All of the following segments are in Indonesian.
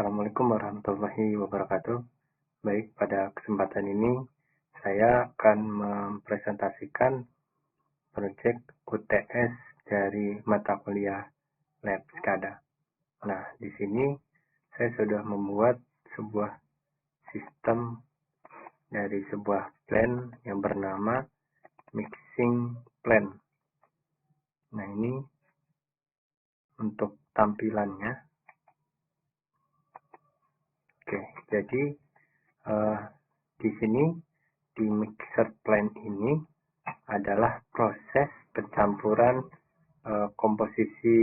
Assalamualaikum warahmatullahi wabarakatuh. Baik, pada kesempatan ini saya akan mempresentasikan proyek UTS dari mata kuliah Lab SCADA. Nah, di sini saya sudah membuat sebuah sistem dari sebuah plan yang bernama mixing plan. Nah, ini untuk tampilannya. Oke, jadi di sini di mixer plan ini adalah proses pencampuran komposisi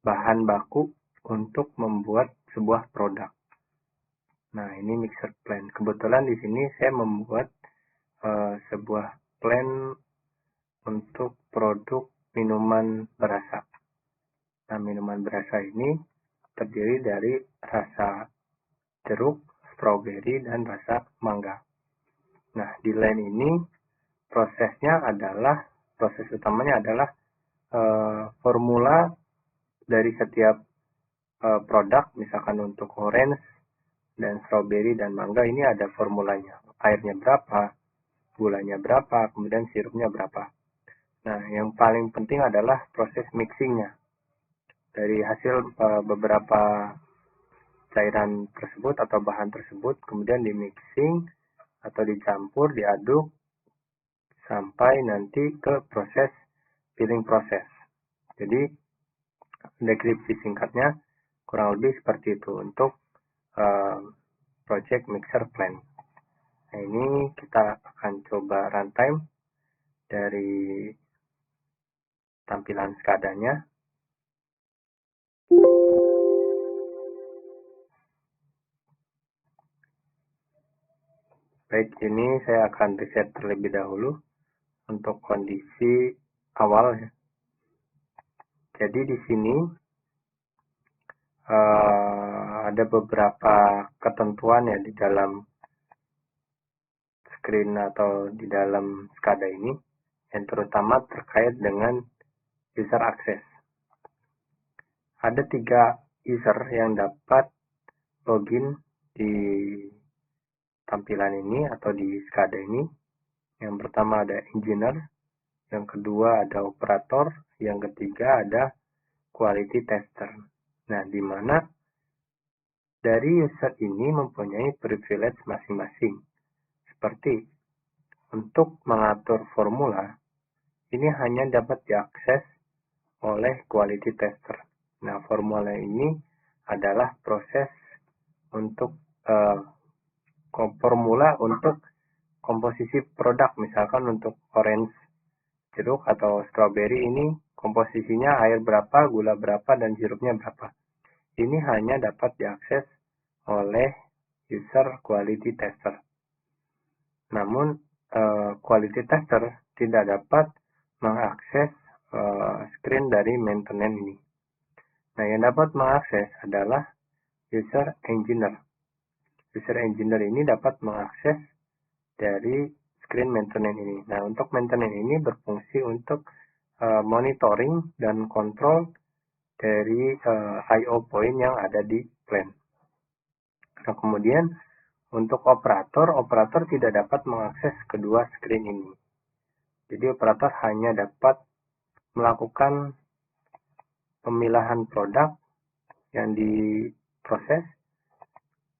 bahan baku untuk membuat sebuah produk. Nah, ini mixer plan. Kebetulan di sini saya membuat sebuah plan untuk produk minuman berasa. Nah, minuman berasa ini terdiri dari rasa jeruk, stroberi, dan rasa mangga. Nah, di line ini proses utamanya adalah formula dari setiap produk, misalkan untuk orange dan strawberry dan mangga ini ada formulanya. Airnya berapa, gulanya berapa, kemudian sirupnya berapa. Nah, yang paling penting adalah proses mixingnya. Dari hasil beberapa cairan tersebut atau bahan tersebut kemudian di mixing atau dicampur, diaduk sampai nanti ke proses filling proses. Jadi deskripsi singkatnya kurang lebih seperti itu untuk project mixer plan. Nah, ini kita akan coba runtime dari tampilan SCADA-nya. Baik, ini saya akan reset terlebih dahulu untuk kondisi awal. Jadi di sini ada beberapa ketentuan ya di dalam screen atau di dalam SCADA ini, yang terutama terkait dengan user access. Ada 3 user yang dapat login di tampilan ini atau di SCADA ini. Yang pertama ada engineer, yang kedua ada operator, yang ketiga ada quality tester. Nah, di mana dari user ini mempunyai privilege masing-masing. Seperti untuk mengatur formula, ini hanya dapat diakses oleh quality tester. Nah, formula ini adalah proses untuk formula untuk komposisi produk, misalkan untuk orange, jeruk atau strawberry ini komposisinya air berapa, gula berapa, dan sirupnya berapa. Ini hanya dapat diakses oleh user quality tester. Namun quality tester tidak dapat mengakses screen dari maintenance ini. Nah, yang dapat mengakses adalah user engineer. User engineer ini dapat mengakses dari screen maintenance ini. Nah, untuk maintenance ini berfungsi untuk monitoring dan kontrol dari I/O point yang ada di plan. Nah, kemudian untuk operator tidak dapat mengakses kedua screen ini. Jadi operator hanya dapat melakukan pemilahan produk yang diproses,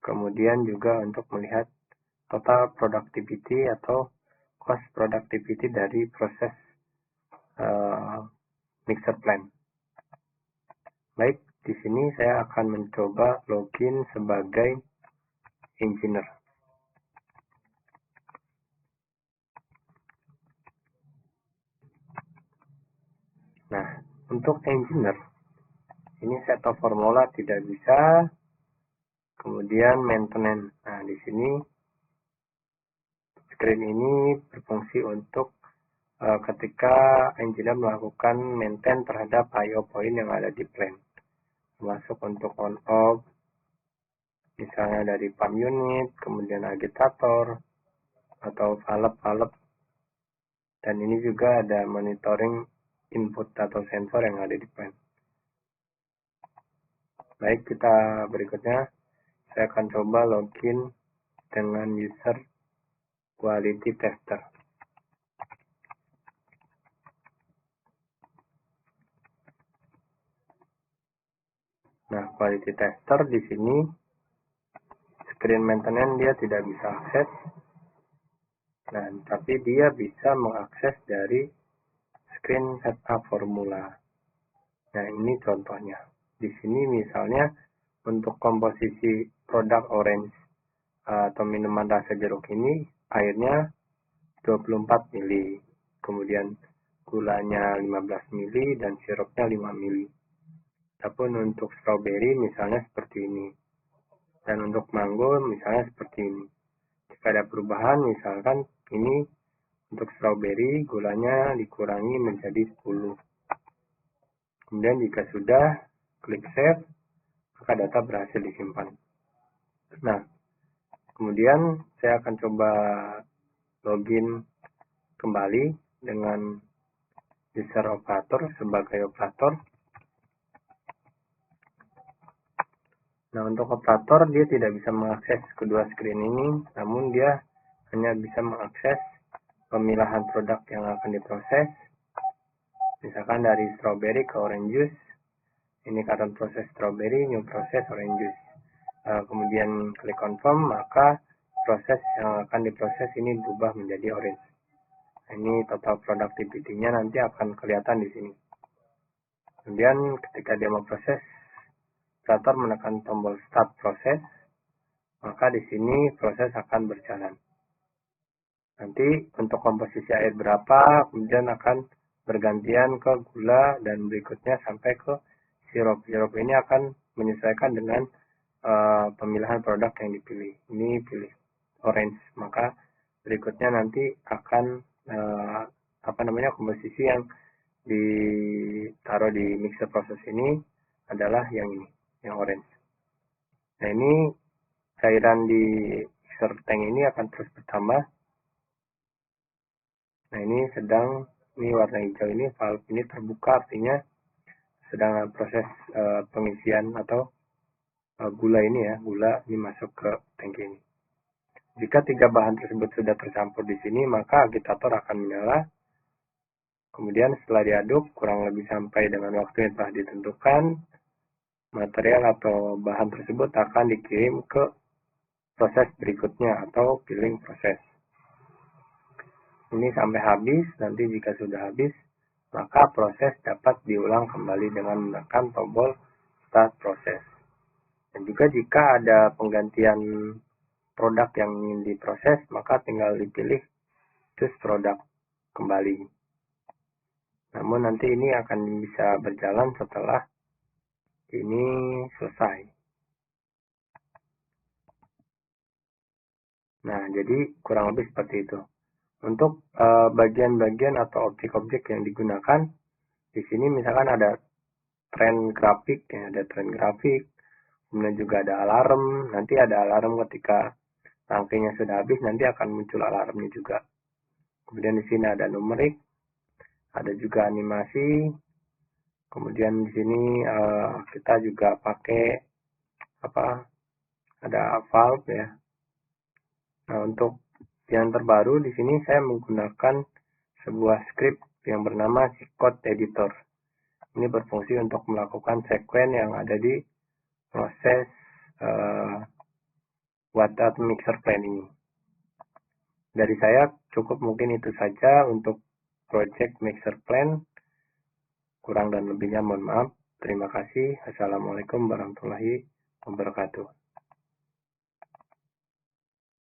kemudian juga untuk melihat total productivity atau cost productivity dari proses mixer plan. Baik, di sini saya akan mencoba login sebagai engineer. Nah, untuk engineer ini set of formula tidak bisa. Kemudian maintenance. Nah, di sini screen ini berfungsi untuk ketika engineer melakukan maintain terhadap I/O point yang ada di plan, termasuk untuk on off, misalnya dari pump unit, kemudian agitator atau valve, dan ini juga ada monitoring input atau sensor yang ada di plan. Baik, kita berikutnya saya akan coba login dengan user quality tester. Nah, quality tester di sini screen maintenance dia tidak bisa akses. Nah, tapi dia bisa mengakses dari screen setup formula. Nah, ini contohnya. Di sini misalnya untuk komposisi produk orange atau minuman rasa jeruk ini airnya 24 mili, kemudian gulanya 15 mili dan sirupnya 5 mili. Adapun untuk strawberry misalnya seperti ini. Dan untuk mango misalnya seperti ini. Jika ada perubahan misalkan ini untuk strawberry gulanya dikurangi menjadi 10. Kemudian jika sudah klik save, maka data berhasil disimpan. Nah, kemudian saya akan coba login kembali dengan user operator sebagai operator. Nah, untuk operator dia tidak bisa mengakses kedua screen ini, namun dia hanya bisa mengakses pemilahan produk yang akan diproses. Misalkan dari strawberry ke orange juice, ini current proses strawberry, new process orange juice. Kemudian klik confirm, maka proses yang akan diproses ini berubah menjadi orange. Ini total productivity-nya nanti akan kelihatan di sini. Kemudian ketika dia mau proses, operator menekan tombol start proses, maka di sini proses akan berjalan. Nanti untuk komposisi air berapa, kemudian akan bergantian ke gula dan berikutnya sampai ke sirup. Sirup ini akan menyesuaikan dengan pemilihan produk yang dipilih. Ini pilih orange, maka berikutnya nanti akan komposisi yang ditaruh di mixer proses ini adalah yang ini, yang orange. Nah, ini cairan di mixer tank ini akan terus bertambah. Nah, ini warna hijau ini, valve ini terbuka, artinya sedang proses pengisian atau gula ini ya, gula ini masuk ke tangki ini. Jika 3 bahan tersebut sudah tercampur di sini, maka agitator akan menyala. Kemudian setelah diaduk, kurang lebih sampai dengan waktu yang telah ditentukan, material atau bahan tersebut akan dikirim ke proses berikutnya atau filling proses. Ini sampai habis, nanti jika sudah habis, maka proses dapat diulang kembali dengan menekan tombol start proses. Dan juga jika ada penggantian produk yang ingin diproses, maka tinggal dipilih choose produk kembali. Namun nanti ini akan bisa berjalan setelah ini selesai. Nah, jadi kurang lebih seperti itu. Untuk bagian-bagian atau objek-objek yang digunakan, di sini misalkan ada tren grafik, ya, ada tren grafik, kemudian juga ada alarm. Nanti ada alarm ketika rangkainya sudah habis, nanti akan muncul alarmnya juga. Kemudian di sini ada numerik, ada juga animasi. Kemudian di sini kita juga pakai ada valve ya. Nah, untuk yang terbaru di sini saya menggunakan sebuah script yang bernama Code Editor. Ini berfungsi untuk melakukan sekuen yang ada di proses water mixer plan ini. Dari saya cukup mungkin itu saja untuk project mixer plan. Kurang dan lebihnya mohon maaf. Terima kasih. Assalamualaikum warahmatullahi wabarakatuh.